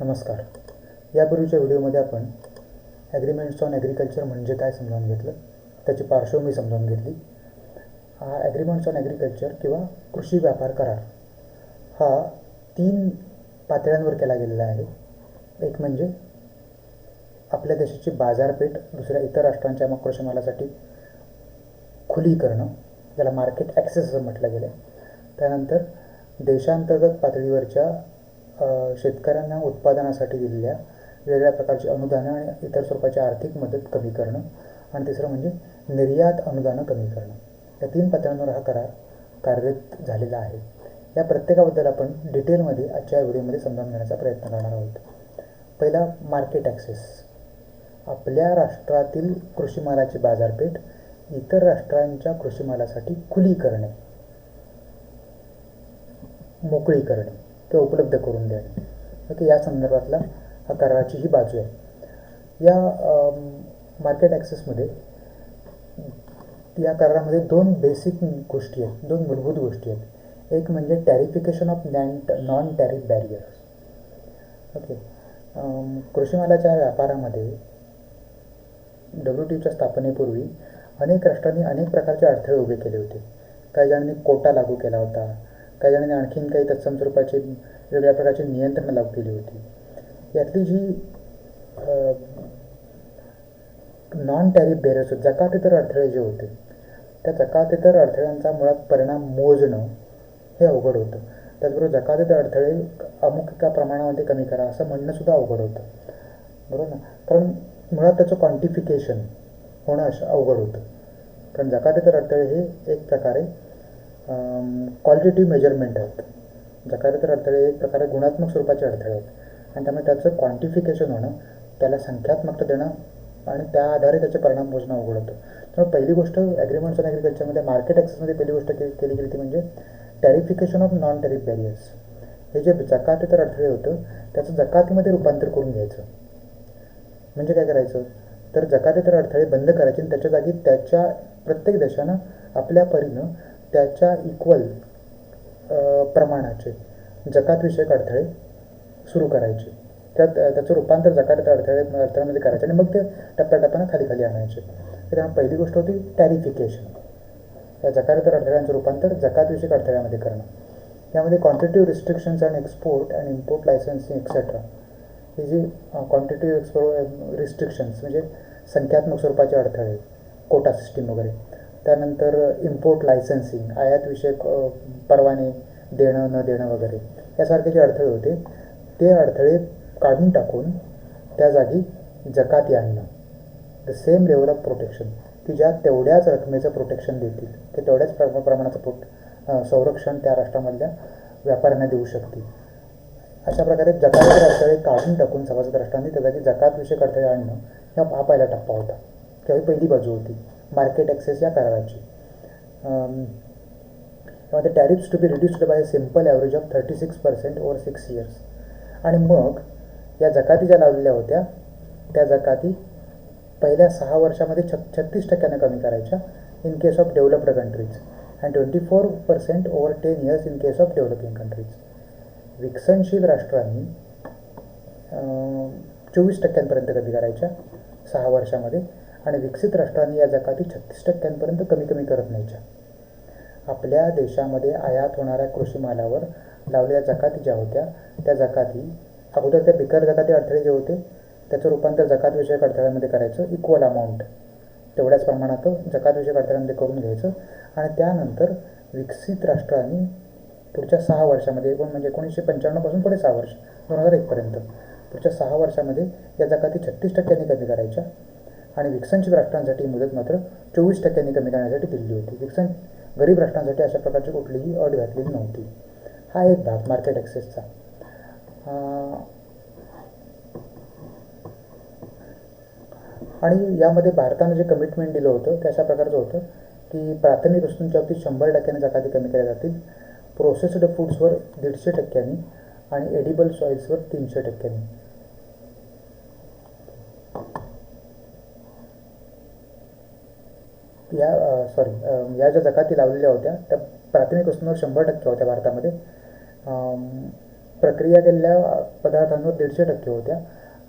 नमस्कार. यापूर्वीच्या व्हिडिओमध्ये आपण ॲग्रीमेंट्स ऑन ॲग्रिकल्चर म्हणजे काय समजावून घेतलं, त्याची पार्श्वभूमी समजावून घेतली. हा ॲग्रीमेंट्स ऑन ॲग्रिकल्चर किंवा कृषी व्यापार करार हा 3 पातळ्यांवर केला गेलेला आहे. एक म्हणजे आपल्या देशाची बाजारपेठ दुसऱ्या इतर राष्ट्रांच्या कृषी मालासाठी खुली करणं, ज्याला मार्केट ॲक्सेस असं म्हटलं गेलं आहे. त्यानंतर देशांतर्गत पातळीवरच्या शेतकऱ्यांना उत्पादनासाठी दिलेल्या वेगवेगळ्या प्रकारची अनुदानं आणि इतर स्वरूपाची आर्थिक मदत कमी करणं, आणि तिसरं म्हणजे निर्यात अनुदानं कमी करणं. या 3 पातळ्यांवर हा करार कार्यरत झालेला आहे. या प्रत्येकाबद्दल आपण डिटेलमध्ये आजच्या व्हिडिओमध्ये समजावून घेण्याचा प्रयत्न करणार आहोत. पहिला, मार्केट ॲक्सेस. आपल्या राष्ट्रातील कृषी मालाची बाजारपेठ इतर राष्ट्रांच्या कृषी मालासाठी खुली करणे, मोकळी करणे किंवा उपलब्ध करून देणे. ओके, या संदर्भातला हा कराराची ही बाजू आहे. या मार्केट ॲक्सेसमध्ये या करारामध्ये 2 बेसिक गोष्टी आहेत, 2 मूलभूत गोष्टी आहेत. एक म्हणजे tariffication of non tariff barriers. Okay, कृषी मालाच्या व्यापारामध्ये WTOच्या स्थापनेपूर्वी अनेक राष्ट्रांनी अनेक प्रकारचे अडथळे उभे केले होते. काही जणांनी कोटा लागू केला होता, काही जणांनी आणखीन काही तत्सम स्वरूपाचे वेगळ्या प्रकारची नियंत्रणं लागू केली होती. यातली जी नॉन टॅरिफ बॅरियर्स, जकातेतर अडथळे जे होते, त्या जकातेतर अडथळ्यांचा मुळात परिणाम मोजणं हे अवघड होतं. त्याचबरोबर जकातेतर अडथळे अमुक एका प्रमाणामध्ये कमी करा असं म्हणणं सुद्धा अवघड होतं, बरोबर ना. कारण मुळात त्याचं क्वांटिफिकेशन होणं अवघड होतं. कारण जकातेतर अडथळे हे एक प्रकारे क्वालिटेटिव्ह मेजरमेंट आहेत. जकातेतर अडथळे एक प्रकारे गुणात्मक स्वरूपाचे अडथळे आहेत, आणि त्यामुळे त्याचं क्वांटिफिकेशन होणं, त्याला संख्यात्मकता देणं आणि त्या आधारे त्याचे परिणाम मोजणं अवघड होतं. त्यामुळे पहिली गोष्ट ॲग्रीमेंट्स ऑन ॲग्रिकल्चरमध्ये मार्केट ॲक्सेसमध्ये पहिली गोष्ट केली गेली ती म्हणजे tariffication of non tariff barriers. हे जे जकातेतर अडथळे होतं त्याचं जकातीमध्ये रूपांतर करून घ्यायचं. म्हणजे काय करायचं, तर जकातेतर अडथळे बंद करायचे आणि त्याच्या जागी त्याच्या प्रत्येक देशानं आपल्या परीनं त्याच्या इक्वल प्रमाणाचे जकातविषयक अडथळे सुरू करायचे. त्याचं रूपांतर जकातेतर अडथळ्यामध्ये करायचं आणि मग ते टप्प्याटप्प्यानं खाली आणायचे. तर त्यामुळे पहिली गोष्ट होती टॅरिफिकेशन, या जकातेतर अडथळ्यांचं रूपांतर जकातविषयक अडथळ्यामध्ये करणं. यामध्ये quantitative restrictions and export and import licensing etcetera, ही जी क्वांटिटिव्ह रिस्ट्रिक्शन्स म्हणजे संख्यात्मक स्वरूपाचे अडथळे, कोटा सिस्टीम वगैरे, त्यानंतर इम्पोर्ट लायसन्सिंग, आयातविषयक परवाने देणं न देणं वगैरे, यासारखे जे अडथळे होते ते अडथळे काढून टाकून त्या जागी जकाती आणणं, the same level of protection, की ज्या तेवढ्याच रकमेचं प्रोटेक्शन देतील, ते तेवढ्याच प्रमाणाचं संरक्षण त्या राष्ट्रामधल्या व्यापाऱ्यांना देऊ शकतील. अशा प्रकारे जकातेतर अडथळे काढून टाकून सभासद राष्ट्रांनी त्या जागी जकातविषयक अडथळे आणणं हा पहिला टप्पा होता, किंवा ही पहिली बाजू होती मार्केट ॲक्सेस या कराराची. त्यामध्ये tariffs to be reduced by a simple average of 36% over 6 years. आणि मग या जकाती ज्या लावलेल्या होत्या त्या जकाती पहिल्या 6 वर्षामध्ये 36% कमी करायच्या in case of developed countries and 24% over 10 years in case of developing countries. विकसनशील राष्ट्रांनी 24% कमी करायच्या 6 वर्षामध्ये, आणि विकसित राष्ट्रांनी या जकाती 36% कमी करत न्यायच्या. आपल्या देशामध्ये आयात होणाऱ्या कृषी मालावर लावलेल्या जकाती ज्या होत्या त्या जकाती अगोदर त्या बिकर जकाती अडथळे जे होते त्याचं रूपांतर जकातविषयक अडथळ्यांमध्ये करायचं, इक्वल अमाऊंट तेवढ्याच प्रमाणात जकातविषयक अडथळ्यांमध्ये करून घ्यायचं, आणि त्यानंतर विकसित राष्ट्रांनी पुढच्या 6 वर्षामध्ये म्हणजे 1995 पासून पुढे 6 वर्ष 2001 पर्यंत पुढच्या 6 वर्षामध्ये या जकाती 36% कमी करायच्या, आणि विकसनशील राष्ट्रांसाठी मुदत मात्र 24% कमी करण्यासाठी दिली होती. गरीब राष्ट्रांसाठी अशा प्रकारची कुठलीही अट घातलेली नव्हती. हा एक भाग मार्केट ॲक्सेसचा. आणि यामध्ये भारतानं जे कमिटमेंट दिलं होतं ते अशा प्रकारचं होतं की प्राथमिक वस्तूंच्या बाबतीत 100% जकाती कमी केल्या जातील, प्रोसेस्ड फूड्सवर 150% आणि एडिबल सॉईल्सवर 300%. या ज्या जकाती लावलेल्या होत्या त्या प्राथमिक वस्तूंवर 100% होत्या भारतामध्ये, प्रक्रिया केलेल्या पदार्थांवर 150% होत्या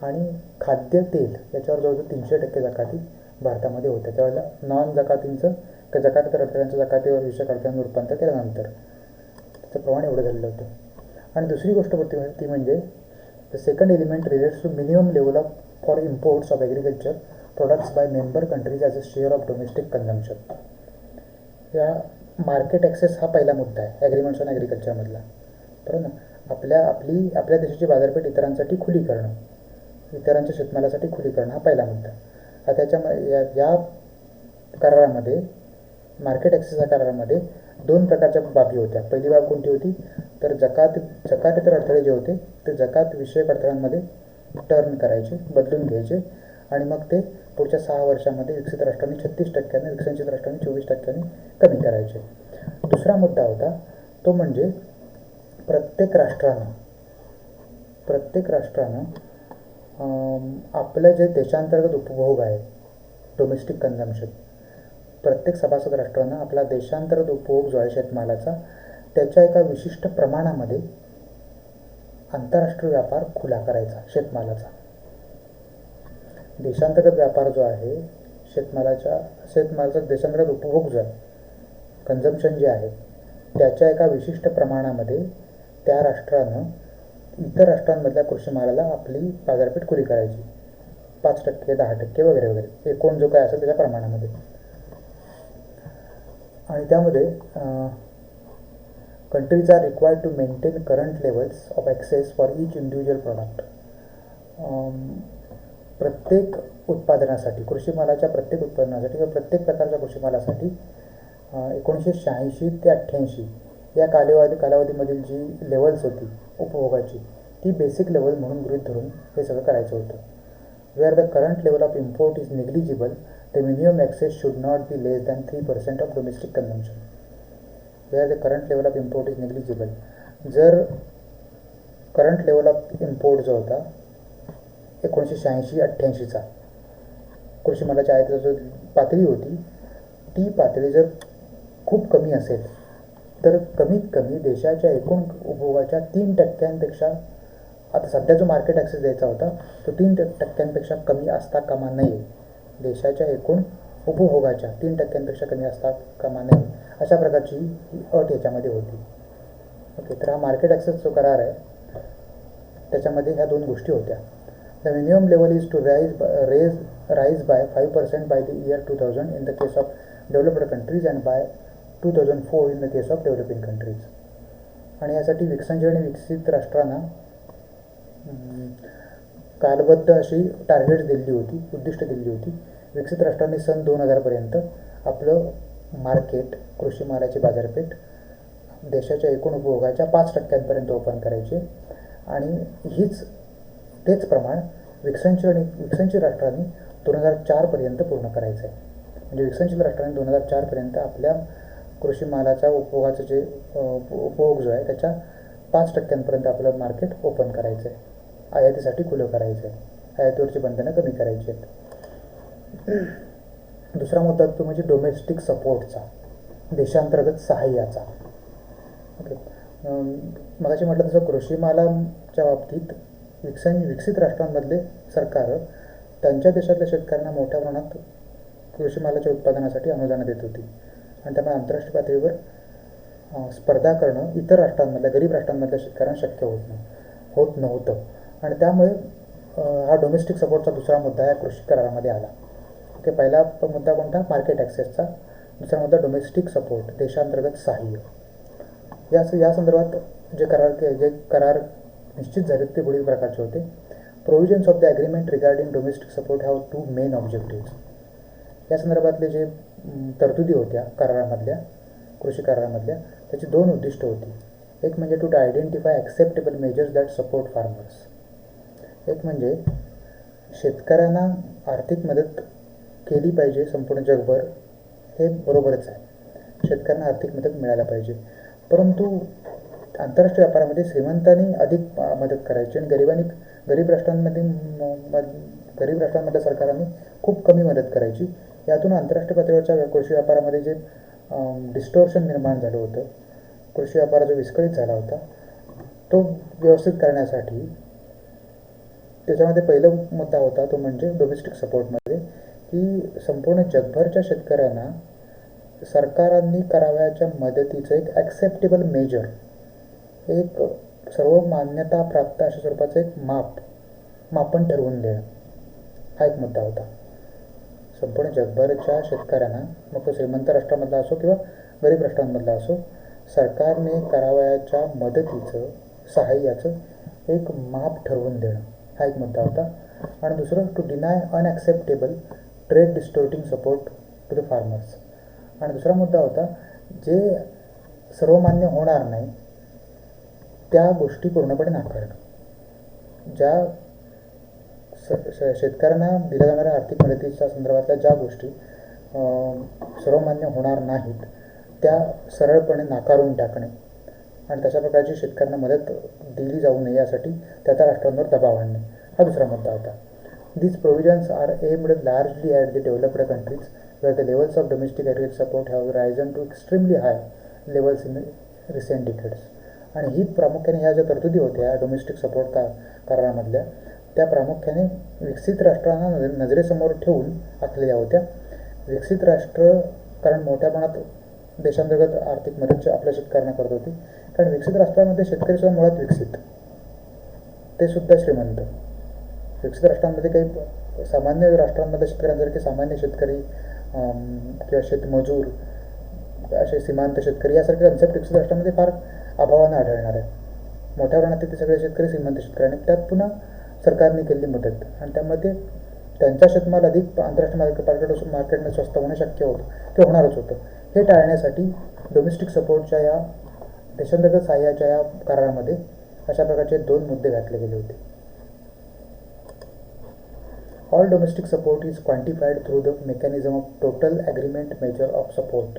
आणि खाद्यतेल याच्यावर जवळजवळ 300% जकाती भारतामध्ये होत्या. त्यावेळेला नॉन जकातींचं जकाती अडथळ्यांचं जकातीवर विषय अडथळ्यांवर रूपांतर केल्यानंतर त्याचं प्रमाण एवढं झालेलं होतं. आणि दुसरी गोष्ट ती म्हणजे the second element relates to minimum level of for imports of agriculture products by member countries as a share of domestic consumption. या मार्केट ॲक्सेस हा पहिला मुद्दा आहे ॲग्रीमेंट्स ऑन ॲग्रिकल्चरमधला, बरोबर ना. आपल्या देशाची बाजारपेठ इतरांसाठी खुली करणं, इतरांच्या शेतमालासाठी खुली करणं हा पहिला मुद्दा. आता त्याच्यामध्ये या करारामध्ये मार्केट ॲक्सेस या करारामध्ये 2 प्रकारच्या बाबी होत्या. पहिली बाब कोणती होती तर जकातेतर अडथळे जे होते ते जकात विषयक अडथळ्यांमध्ये टर्न करायचे, बदलून घ्यायचे आणि मग ते पुढच्या 6 वर्षामध्ये विकसित राष्ट्रांनी 36%, विकसनशील राष्ट्रांनी 24% कमी करायचे. दुसरा मुद्दा होता तो म्हणजे प्रत्येक राष्ट्रानं आपलं जे देशांतर्गत उपभोग आहे डोमेस्टिक कन्झम्पशन, प्रत्येक सभासद राष्ट्रानं आपला देशांतर्गत उपभोग जो आहे शेतमालाचा त्याच्या एका विशिष्ट प्रमाणामध्ये आंतरराष्ट्रीय व्यापार खुला करायचा. शेतमालाचा देशांतर्गत व्यापार जो आहे शेतमालाचा देशांतर्गत उपभोग जो आहे कन्झम्पशन जे आहे त्याच्या एका विशिष्ट प्रमाणामध्ये त्या राष्ट्रानं इतर राष्ट्रांमधल्या कृषी मालाला आपली बाजारपेठ खुली करायची. 5%, 10% वगैरे वगैरे एकूण जो काय असेल त्याच्या प्रमाणामध्ये. आणि त्यामध्ये countries are required to maintain current levels of access for each individual product. प्रत्येक उत्पादनासाठी कृषी मालाच्या प्रत्येक उत्पादनासाठी किंवा प्रत्येक प्रकारच्या कृषी मालासाठी 1986 ते 88 या कालावधीमधील जी लेवल्स होती उपभोगाची ती बेसिक लेवल म्हणून गृहीत धरून हे सगळं करायचं होतं. Where the current level of import is negligible the minimum access should not be less than 3% of domestic consumption. Where the current level of import is negligible, जर करंट लेवल ऑफ इम्पोर्ट जो होता 1986-88चा कृषी मालाच्या आयातीचा जो पातळी होती ती पातळी जर खूप कमी असेल तर कमीत कमी देशाच्या एकूण उपभोगाच्या 3%पेक्षा, आता सध्या जो मार्केट ॲक्सेस द्यायचा होता तो 3%पेक्षा कमी असता कामा नये. देशाच्या एकूण उपभोगाच्या 3%पेक्षा कमी असता कामा नये अशा प्रकारची ही अट याच्यामध्ये होती. ओके, तर हा मार्केट ॲक्सेस जो करार आहे त्याच्यामध्ये ह्या 2 गोष्टी होत्या. The minimum level is to raise by 5% by the year 2000 in the case of developed countries and by 2004 in the case of developing countries. आणि यासाठी विकसनशील आणि विकसित राष्ट्रांना कालबद्ध अशी टार्गेट्स दिली होती, उद्दिष्ट दिली होती. विकसित राष्ट्रांनी सन 2000पर्यंत आपलं मार्केट कृषी मालाची बाजारपेठ देशाच्या एकूण उपभोगाच्या 5%पर्यंत ओपन करायचे आणि तेच प्रमाण विकसनशील राष्ट्रांनी 2004पर्यंत पूर्ण करायचं आहे. म्हणजे विकसनशील राष्ट्रांनी 2004पर्यंत आपल्या कृषी मालाच्या उपभोगाचं जे उपभोग जो आहे त्याच्या 5%पर्यंत आपलं मार्केट ओपन करायचं आहे, आयातीसाठी खुलं करायचं आहे, आयातीवरची बंधनं कमी करायची आहेत. दुसरा मुद्दा तो म्हणजे डोमेस्टिक सपोर्टचा, देशांतर्गत सहाय्याचा. ओके, मगाशी म्हटलं तसं कृषी मालाच्या बाबतीत विकसित राष्ट्रांमधले सरकार त्यांच्या देशातल्या शेतकऱ्यांना मोठ्या प्रमाणात कृषी मालाच्या उत्पादनासाठी अनुदानं देत होती आणि त्यामुळे आंतरराष्ट्रीय पातळीवर स्पर्धा करणं इतर राष्ट्रांमधल्या गरीब राष्ट्रांमधल्या शेतकऱ्यांना शक्य होत नव्हतं. आणि त्यामुळे हा डोमेस्टिक सपोर्टचा दुसरा मुद्दा या कृषी करारामध्ये आला. ओके, पहिला मुद्दा कोणता मार्केट ॲक्सेसचा, दुसरा मुद्दा डोमेस्टिक सपोर्ट देशांतर्गत सहाय्य. या संदर्भात जे करार निश्चित झाले ते पुढील प्रकारचे होते. Provisions of the agreement regarding domestic support have 2 main objectives. या संदर्भातले जे तरतुदी होत्या कृषी करारामधल्या त्याची 2 उद्दिष्ट होती. एक म्हणजे to identify acceptable measures that support farmers. एक म्हणजे शेतकऱ्यांना आर्थिक मदत केली पाहिजे संपूर्ण जगभर, हे बरोबरच आहे, शेतकऱ्यांना आर्थिक मदत मिळायला पाहिजे, परंतु आंतरराष्ट्रीय व्यापारामध्ये श्रीमंतांनी अधिक मदत करायची आणि गरीब राष्ट्रांमधल्या सरकारांनी खूप कमी मदत करायची. यातून आंतरराष्ट्रीय पातळीवरच्या कृषी व्यापारामध्ये जे डिस्टॉर्शन निर्माण झालं होतं, कृषी व्यापार जो विस्कळीत झाला होता तो व्यवस्थित करण्यासाठी त्याच्यामध्ये पहिला मुद्दा होता तो म्हणजे डोमेस्टिक सपोर्टमध्ये, की संपूर्ण जगभरच्या शेतकऱ्यांना सरकारांनी करावयाच्या मदतीचं एक ॲक्सेप्टेबल मेजर, एक सर्व मान्यता प्राप्त अशा स्वरूपाचं एक मापन ठरवून देणं, हा एक मुद्दा होता. संपूर्ण जगभरच्या शेतकऱ्यांना, मग तो श्रीमंत राष्ट्रामधला असो किंवा गरीब राष्ट्रांमधला असो, सरकारने करावयाच्या मदतीचं, सहाय्याचं एक माप ठरवून देणं, हा एक मुद्दा होता. आणि दुसरं, to deny unacceptable trade distorting support to the farmers. आणि दुसरा मुद्दा होता, जे सर्वमान्य होणार नाही त्या गोष्टी पूर्णपणे नाकारणं. ज्या शेतकऱ्यांना दिल्या जाणाऱ्या आर्थिक मदतीच्या संदर्भातल्या ज्या गोष्टी सर्वमान्य होणार नाहीत त्या सरळपणे नाकारून टाकणे आणि तशा प्रकारची शेतकऱ्यांना मदत दिली जाऊ नये यासाठी त्या राष्ट्रांवर दबाव आणणे, हा दुसरा मुद्दा होता. These provisions are aimed largely at the developed countries where the levels of domestic agriculture support have risen to extremely high levels in recent decades. आणि ही प्रामुख्याने ह्या ज्या तरतुदी होत्या डोमेस्टिक सपोर्ट करारामधल्या, त्या प्रामुख्याने विकसित राष्ट्रांना नजरेसमोर ठेवून आखलेल्या होत्या. विकसित राष्ट्र कारण मोठ्या प्रमाणात देशांतर्गत आर्थिक मदत आपल्या शेतकऱ्यांना करत होती, कारण विकसित राष्ट्रांमध्ये शेतकरीसुद्धा मुळात विकसित, ते सुद्धा श्रीमंत. विकसित राष्ट्रांमध्ये काही सामान्य राष्ट्रांमधल्या शेतकऱ्यांसारखे सामान्य शेतकरी किंवा शेतमजूर, असे सीमांत शेतकरी यासारखे कन्सेप्ट विकसित राष्ट्रांमध्ये फार अभावानं आढळणार आहे. मोठ्या प्रमाणात ते सगळे शेतकरी श्रीमंत शेतकरी, आणि त्यात पुन्हा सरकारने केलेली मदत, आणि त्यामध्ये त्यांचा शेतमाल अधिक आंतरराष्ट्रीय मार्केटमध्ये स्वस्त होणं शक्य होतं, ते होणारच होतं. हे टाळण्यासाठी डोमेस्टिक सपोर्टच्या या देशांतर्गत सहाय्याच्या या करारामध्ये अशा प्रकारचे 2 मुद्दे घातले गेले होते. All domestic support is quantified through the mechanism of total agreement measure of support.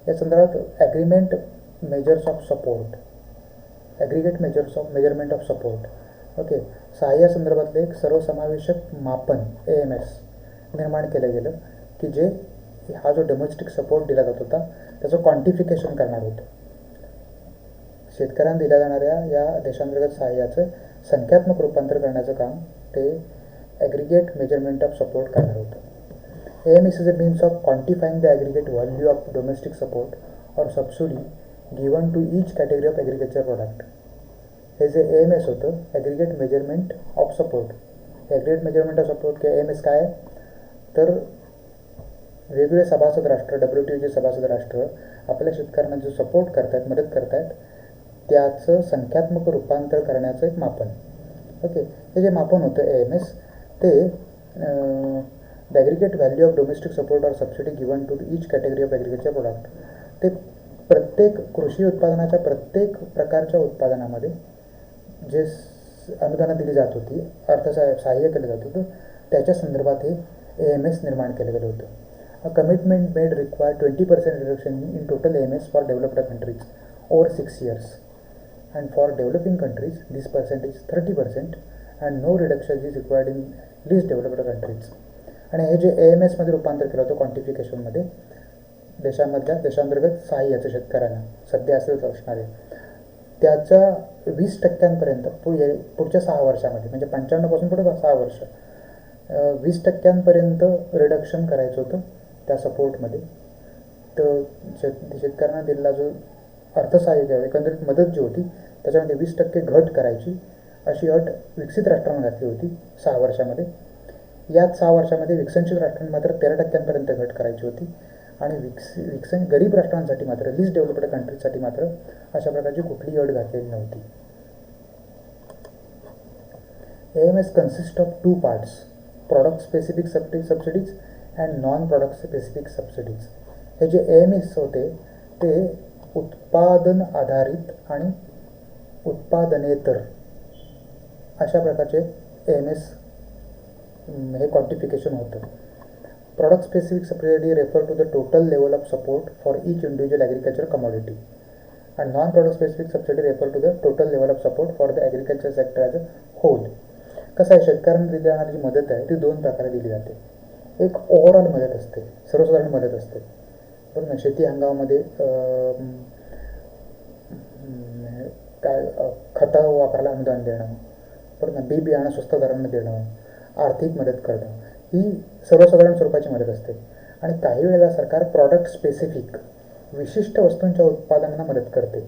या संदर्भात agreement measures of support, aggregate measurement of support, okay, सहाय्या संदर्भातलं एक सर्वसमावेशक मापन AMS निर्माण केलं गेलं, की जे हा जो डोमेस्टिक सपोर्ट दिला जात होता त्याचं क्वांटिफिकेशन करणार होतं. शेतकऱ्यांना दिल्या जाणाऱ्या या देशांतर्गत सहाय्याचं संख्यात्मक रूपांतर करण्याचं काम ते ॲग्रिगेट मेजरमेंट ऑफ सपोर्ट करणार होतं. AMS is a means of quantifying the aggregate value of domestic support or subsidy given to each category of agriculture product. हे जे AMS होतं, aggregate measurement of support, aggregate measurement of support किंवा AMS काय आहे तर वेगवेगळे सभासद राष्ट्र, WTOचे सभासद राष्ट्र आपल्या शेतकऱ्यांना जो सपोर्ट करतात, मदत करतात, त्याचं संख्यात्मक रूपांतर करण्याचं एक मापन. ओके, हे जे मापन होतं AMS, ते the aggregate value of domestic support or subsidy given to each category of agriculture product, ते प्रत्येक कृषी उत्पादनाच्या प्रत्येक प्रकारच्या उत्पादनामध्ये जे अनुदानं दिली जात होती, सहाय्य केलं जात होतं, त्याच्या संदर्भात हे AMS निर्माण केलं गेलं होतं. A commitment made require 20% reduction in total AMS for developed countries over 6 years, and for developing countries this percentage is 30% and no reduction is required in least developed countries. आणि हे जे AMS मध्ये रूपांतर केलं होतं क्वांटिफिकेशनमध्ये, देशांतर्गत सहाय्याचं शेतकऱ्यांना सध्या असंच असणार आहे, त्याच्या 20% पुढच्या 6 वर्षामध्ये, म्हणजे 95 पासून पुढे 6 वर्ष 20% रिडक्शन करायचं होतं त्या सपोर्टमध्ये. तर शेतकऱ्यांना दिलेला जो अर्थसहाय्य, एकंदरीत मदत जी होती त्याच्यामध्ये 20% घट करायची अशी अट विकसित राष्ट्रांना घातली होती 6 वर्षामध्ये. याच 6 वर्षामध्ये विकसनशील राष्ट्रांनी मात्र 13% घट करायची होती, आणि गरीब राष्ट्रांसाठी मात्र, लिस्ट डेव्हलप्ड कंट्रीजसाठी मात्र अशा प्रकारची कुठलीही अट घातलेली नव्हती. AMS consist of 2 parts, product specific subsidies and non product specific subsidies. हे जे AMS होते ते उत्पादन आधारित आणि उत्पादनेतर अशा प्रकारचे AMS हे क्वांटिफिकेशन होतं. Product specific subsidy refer to the total level of support for each individual agriculture commodity, and non-product specific subsidy refer to the total level of support for the agriculture sector as a whole. कसं आहे, शेतकऱ्यांना दिली जाणारी जी मदत आहे ती 2 प्रकारे दिली जाते. एक ओव्हरऑल मदत असते, सर्वसाधारण मदत असते, बरोबर ना. शेती हंगामामध्ये काय खतं वापरायला अनुदान देणं, परत बी बियाणं स्वस्त दरानं देणं, आर्थिक मदत करणं, ही सर्वसाधारण स्वरूपाची मदत असते. आणि काही वेळेला सरकार प्रॉडक्ट स्पेसिफिक विशिष्ट वस्तूंच्या उत्पादनांना मदत करते,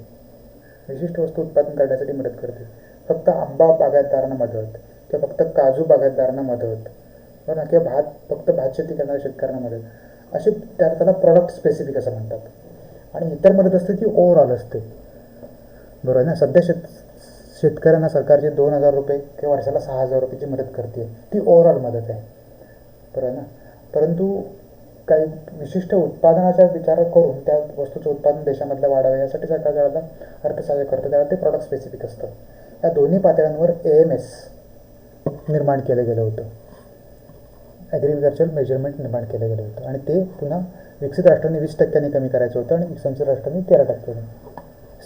विशिष्ट वस्तू उत्पादन करण्यासाठी मदत करते. फक्त आंबा बागायतदारांना मदत, किंवा फक्त काजू बागायतदारांना मदत, बरं ना, किंवा फक्त भात शेती करणाऱ्या शेतकऱ्यांना मदत, अशी त्याला प्रॉडक्ट स्पेसिफिक असं म्हणतात. आणि इतर मदत असते ती ओव्हरऑल असते, बरोबर ना. सध्या शेतकऱ्यांना सरकारचे 2,000 रुपये किंवा वर्षाला 6,000 रुपयाची मदत करते, ती ओव्हरऑल मदत आहे, बरोबर ना. परंतु काही विशिष्ट उत्पादनाचा विचार करून त्या वस्तूचं उत्पादन देशामधलं वाढावे यासाठी सरकार ज्यावेळेला अर्थसहाय्य करतं त्यावेळेला ते प्रॉडक्ट स्पेसिफिक असतं. या दोन्ही पातळ्यांवर AMS निर्माण केलं गेलं होतं, ॲग्रिकल्चरल मेजरमेंट निर्माण केलं गेलं होतं. आणि ते पुन्हा विकसित राष्ट्रांनी 20% कमी करायचं होतं आणि विकसनशील राष्ट्रांनी 13%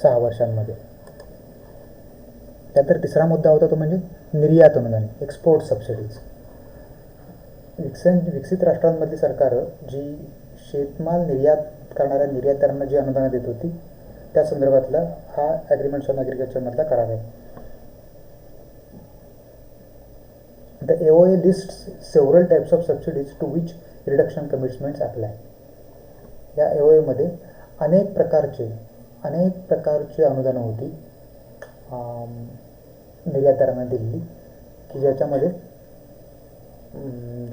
6 वर्षांमध्ये. त्यानंतर तिसरा मुद्दा होता तो म्हणजे निर्यात अनुदान, एक्सपोर्ट सबसिडीज. विकसित राष्ट्रांमधली सरकारं जी शेतमाल निर्यात करणाऱ्या निर्यातदारांना जी अनुदानं देत होती त्या संदर्भातला हा ॲग्रीमेंट्स ऑन ॲग्रिकल्चरमधला करार आहे. The AOA lists several types of subsidies to which reduction commitments apply. या AOAमध्ये अनेक प्रकारची अनुदानं होती निर्यातदारांना दिलेली, की ज्याच्यामध्ये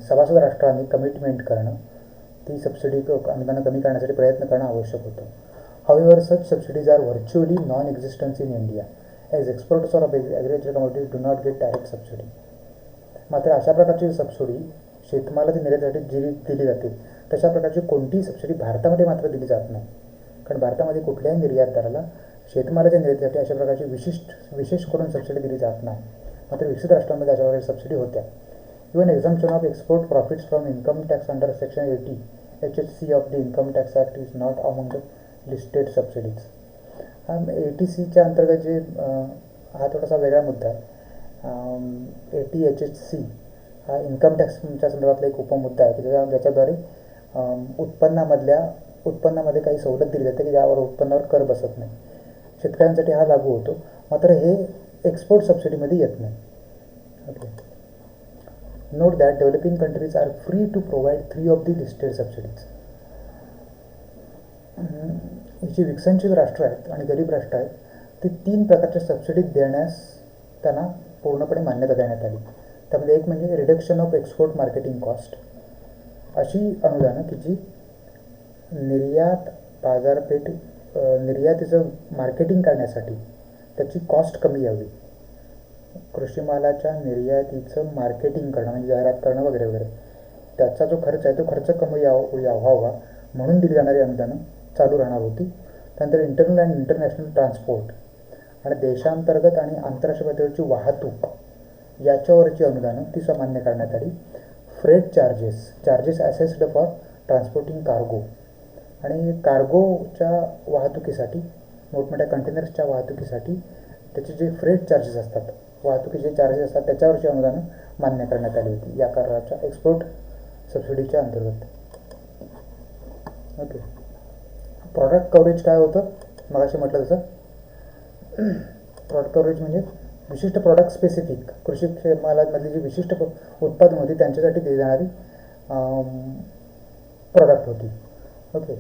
सभासद राष्ट्रांनी कमिटमेंट करणं, ती सबसिडी अनुदानं कमी करण्यासाठी प्रयत्न करणं आवश्यक होतं. However, such subsidies are virtually non-existent in India, as exporters of agricultural commodities do not get direct subsidy. मात्र अशा प्रकारची सबसिडी शेतमालाच्या निर्यातीसाठी जी दिली जाते तशा प्रकारची कोणतीही सबसिडी भारतामध्ये मात्र दिली जात नाही, कारण भारतामध्ये कुठल्याही निर्यातदाराला शेतमालाच्या निर्यातीसाठी अशा प्रकारची विशेष करून सबसिडी दिली जात नाही. मात्र विकसित राष्ट्रांमध्ये अशा प्रकारची सबसिडी होत्या. Even exemption of export profits from income tax under Section 80 HHC of the Income Tax Act is not among the listed subsidies. 80Cच्या अंतर्गत जे हा थोडासा वेगळा मुद्दा आहे. 80 HHC हा इन्कम टॅक्सच्या संदर्भातला एक उपमुद्दा आहे की ज्याच्याद्वारे उत्पन्नामध्ये काही सवलत दिली जाते की ज्यावर उत्पन्नावर कर बसत नाही. शेतकऱ्यांसाठी हा लागू होतो, मात्र हे एक्सपोर्ट सबसिडीमध्ये येत नाही. Okay. Note that developing countries are free to provide 3 of the listed subsidies. जी विकसनशील राष्ट्र आहेत आणि गरीब राष्ट्र आहेत ती 3 प्रकारच्या सबसिडी देण्यास त्यांना पूर्णपणे मान्यता देण्यात आली. त्यामध्ये एक म्हणजे reduction of export marketing cost, अशी अनुदानं की जी निर्यातीचं मार्केटिंग करण्यासाठी त्याची कॉस्ट कमी यावी. कृषी मालाच्या निर्यातीचं मार्केटिंग करणं म्हणजे जाहिरात करणं वगैरे वगैरे त्याचा जो खर्च आहे तो खर्च कमी व्हावा म्हणून दिली जाणारी अनुदानं चालू राहणार होती. त्यानंतर इंटरनल अँड इंटरनॅशनल ट्रान्सपोर्ट आणि देशांतर्गत आणि आंतरराष्ट्रीय पातळीवरची वाहतूक याच्यावरची अनुदानं ती मान्य करण्यात आली. Freight charges assessed for transporting cargo आणि कार्गोच्या वाहतुकीसाठी मोठमोठ्या कंटेनर्सच्या वाहतुकीसाठी त्याचे जे फ्रेट चार्जेस असतात, वाहतुकीचे चार्जेस असतात त्याच्यावरची अनुदानं मान्य करण्यात आली होती या कराराच्या एक्सपोर्ट सबसिडीच्या अंतर्गत. ओके. प्रॉडक्ट कव्हरेज काय होतं मगाशी म्हटलं तसं. प्रॉडक्ट कव्हरेज म्हणजे विशिष्ट प्रॉडक्ट स्पेसिफिक कृषी मालामधली जी विशिष्ट उत्पादन होती त्यांच्यासाठी दिली जाणारी प्रॉडक्ट होती. Okay.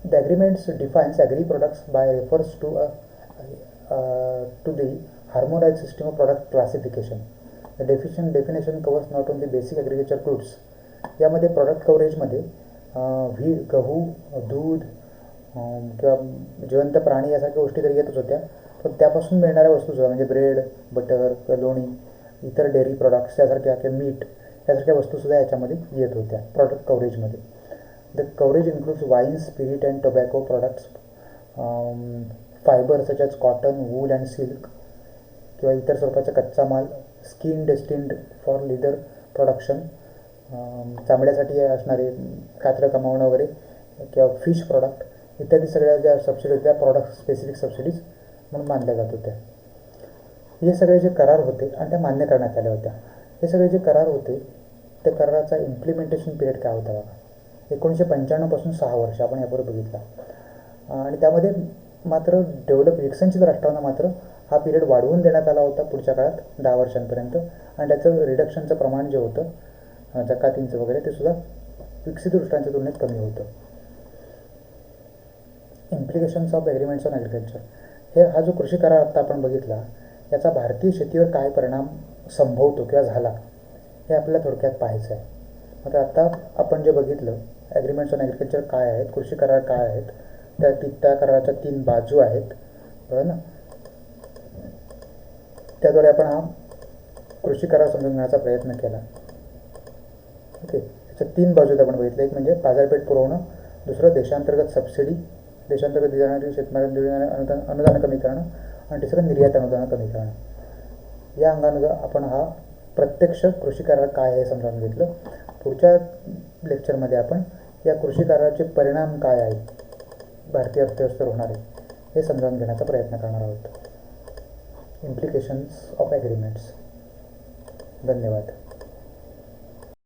The agreements defines agri products by refers to the harmonized system of product classification. The definition covers not only basic agriculture goods. यामध्ये प्रॉडक्ट कव्हरेजमध्ये गहू, दूध किंवा जिवंत प्राणी यासारख्या गोष्टी तर येतच होत्या, पण त्यापासून मिळणाऱ्या वस्तूसुद्धा म्हणजे ब्रेड, बटर, लोणी, इतर डेअरी प्रॉडक्ट्स यासारख्या किंवा मीठ यासारख्या वस्तूसुद्धा याच्यामध्ये येत होत्या प्रॉडक्ट कव्हरेजमध्ये. The coverage includes wine, spirit and tobacco products, fibre such as cotton, wool and silk किंवा इतर स्वरूपाचा कच्चा माल, skin destined for leather production, चामड्यासाठी असणारे कातरं कमावणं वगैरे किंवा फिश प्रॉडक्ट इत्यादी सगळ्या ज्या सबसिडी होत्या प्रॉडक्ट स्पेसिफिक सबसिडीज म्हणून मानल्या जात होत्या. हे सगळे जे करार होते आणि त्या मान्य करण्यात आल्या होत्या. हे सगळे जे करार होते त्या कराराचा इम्प्लिमेंटेशन पिरियड काय होता बघा. 1995 पासून 6 वर्ष आपण यापूर्वी बघितला. आणि त्यामध्ये मात्र विकसनशील राष्ट्रांना मात्र हा पिरियड वाढवून देण्यात आला होता पुढच्या काळात 10 वर्षांपर्यंत, आणि त्याचं रिडक्शनचं प्रमाण जे होतं जकातींचं वगैरे ते सुद्धा विकसित राष्ट्रांच्या तुलनेत कमी होतं. Implications of agreements on agriculture, हा जो कृषी करार आत्ता आपण बघितला याचा भारतीय शेतीवर काय परिणाम संभवतो किंवा झाला हे आपल्याला थोडक्यात पाहायचं आहे. आता आत्ता आपण जे बघितलं ॲग्रीमेंट्स ऑन ॲग्रिकल्चर काय आहेत, कृषी करार काय आहेत, त्या कराराच्या 3 बाजू आहेत, बरोबर ना. त्याद्वारे आपण हा कृषी करार समजून घेण्याचा प्रयत्न केला. ओके, त्याच्या 3 बाजूत आपण बघितलं. एक म्हणजे बाजारपेठ पुरवणं, दुसरं देशांतर्गत सबसिडी, देशांतर्गत दिली जाणारी शेतकऱ्यांना अनुदान कमी करणं, आणि तिसरं निर्यात अनुदान कमी करणं. या अंगानं आपण हा प्रत्यक्ष कृषी करार काय आहे समजावून घेतलं. पुढच्या लेक्चरमध्ये आपण या कृषी कराराचे परिणाम काय आहेत भारतीय अर्थव्यवस्थेवर होणारे हे समजावून घेण्याचा प्रयत्न करणार आहोत. Implications of agreements. धन्यवाद.